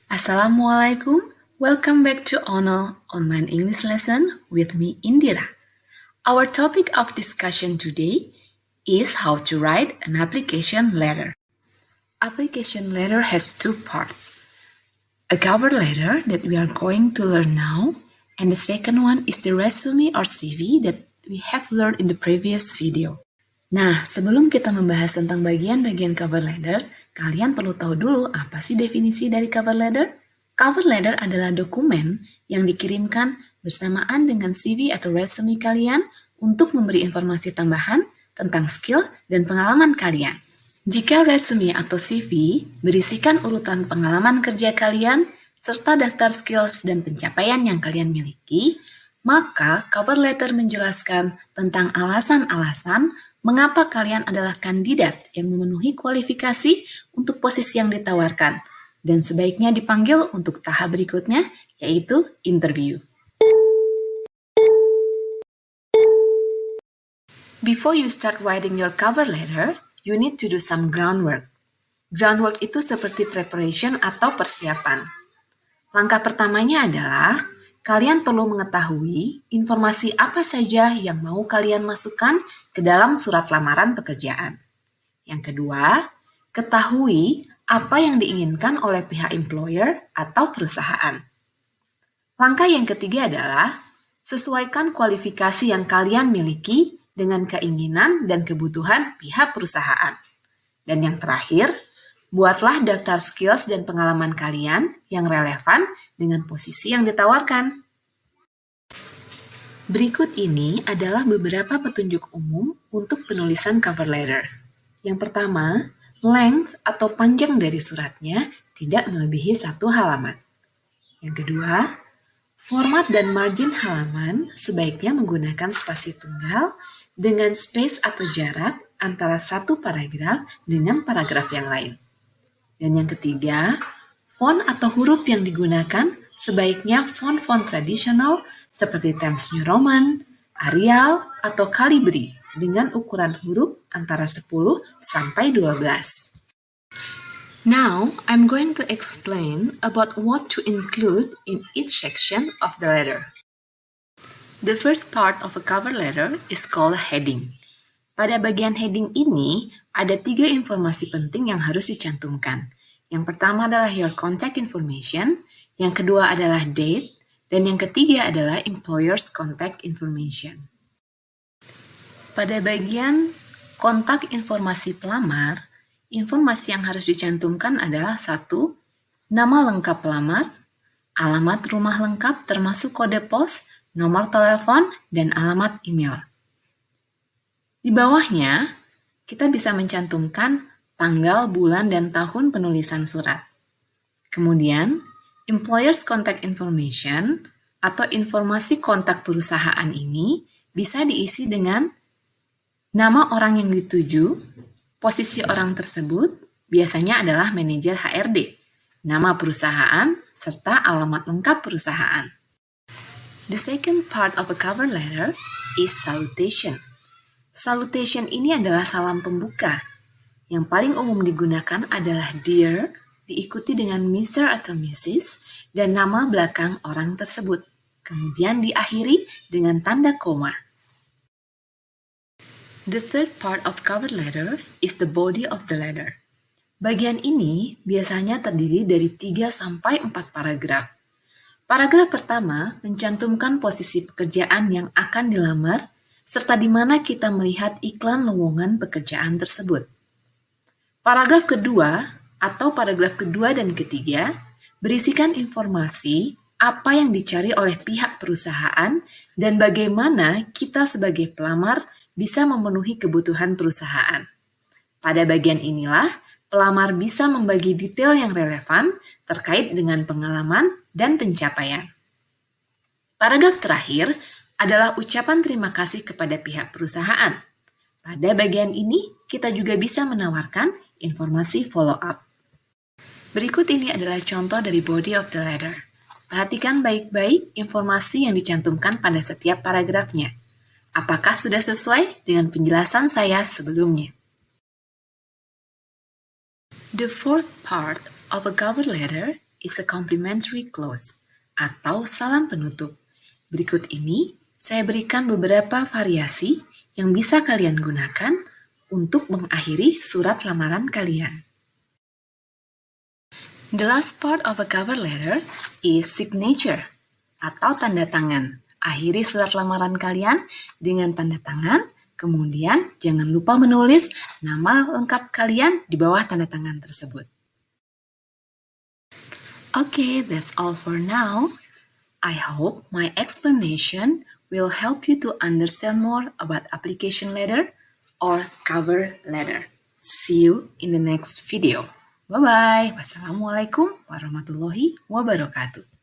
Assalamualaikum. Welcome back to Onol Online English Lesson with me, Indira. Our topic of discussion today is how to write an application letter. Application letter has two parts. A cover letter that we are going to learn now, and the second one is the resume or CV that we have learned in the previous video. Nah, sebelum kita membahas tentang bagian-bagian cover letter, kalian perlu tahu dulu apa sih definisi dari cover letter? Cover letter adalah dokumen yang dikirimkan bersamaan dengan CV atau resume kalian untuk memberi informasi tambahan tentang skill dan pengalaman kalian. Jika resume atau CV berisikan urutan pengalaman kerja kalian serta daftar skills dan pencapaian yang kalian miliki, maka cover letter menjelaskan tentang alasan-alasan mengapa kalian adalah kandidat yang memenuhi kualifikasi untuk posisi yang ditawarkan dan sebaiknya dipanggil untuk tahap berikutnya, yaitu interview. Before you start writing your cover letter, you need to do some groundwork. Groundwork itu seperti preparation atau persiapan. Langkah pertamanya adalah kalian perlu mengetahui informasi apa saja yang mau kalian masukkan ke dalam surat lamaran pekerjaan. Yang kedua, ketahui apa yang diinginkan oleh pihak employer atau perusahaan. Langkah yang ketiga adalah sesuaikan kualifikasi yang kalian miliki dengan keinginan dan kebutuhan pihak perusahaan. Dan yang terakhir, buatlah daftar skills dan pengalaman kalian yang relevan dengan posisi yang ditawarkan. Berikut ini adalah beberapa petunjuk umum untuk penulisan cover letter. Yang pertama, length atau panjang dari suratnya tidak melebihi 1 halaman. Yang kedua, format dan margin halaman sebaiknya menggunakan spasi tunggal dengan space atau jarak antara satu paragraf dengan paragraf yang lain. Dan yang ketiga, font atau huruf yang digunakan sebaiknya font-font tradisional seperti Times New Roman, Arial, atau Calibri dengan ukuran huruf antara 10 sampai 12. Now, I'm going to explain about what to include in each section of the letter. The first part of a cover letter is called a heading. Pada bagian heading ini, ada 3 informasi penting yang harus dicantumkan. Yang pertama adalah your contact information, yang kedua adalah date, dan yang ketiga adalah employer's contact information. Pada bagian kontak informasi pelamar, informasi yang harus dicantumkan adalah 1. Nama lengkap pelamar, alamat rumah lengkap termasuk kode pos, nomor telepon, dan alamat email. Di bawahnya, kita bisa mencantumkan tanggal, bulan, dan tahun penulisan surat. Kemudian, employer's contact information atau informasi kontak perusahaan ini bisa diisi dengan nama orang yang dituju, posisi orang tersebut, biasanya adalah manajer HRD, nama perusahaan, serta alamat lengkap perusahaan. The second part of a cover letter is salutation. Salutation ini adalah salam pembuka. Yang paling umum digunakan adalah dear, diikuti dengan Mr. atau Mrs. dan nama belakang orang tersebut. Kemudian diakhiri dengan tanda koma. The third part of cover letter is the body of the letter. Bagian ini biasanya terdiri dari 3 sampai 4 paragraf. Paragraf pertama mencantumkan posisi pekerjaan yang akan dilamar serta di mana kita melihat iklan lowongan pekerjaan tersebut. Paragraf kedua atau paragraf kedua dan ketiga berisikan informasi apa yang dicari oleh pihak perusahaan dan bagaimana kita sebagai pelamar bisa memenuhi kebutuhan perusahaan. Pada bagian inilah, pelamar bisa membagi detail yang relevan terkait dengan pengalaman dan pencapaian. Paragraf terakhir adalah ucapan terima kasih kepada pihak perusahaan. Pada bagian ini, kita juga bisa menawarkan informasi follow-up. Berikut ini adalah contoh dari body of the letter. Perhatikan baik-baik informasi yang dicantumkan pada setiap paragrafnya. Apakah sudah sesuai dengan penjelasan saya sebelumnya? The fourth part of a cover letter is a complimentary close atau salam penutup. Berikut ini saya berikan beberapa variasi yang bisa kalian gunakan untuk mengakhiri surat lamaran kalian. The last part of a cover letter is signature atau tanda tangan. Akhiri surat lamaran kalian dengan tanda tangan, kemudian jangan lupa menulis nama lengkap kalian di bawah tanda tangan tersebut. Okay, that's all for now. I hope my explanation will help you to understand more about application letter or cover letter. See you in the next video. Bye-bye. Wassalamualaikum warahmatullahi wabarakatuh.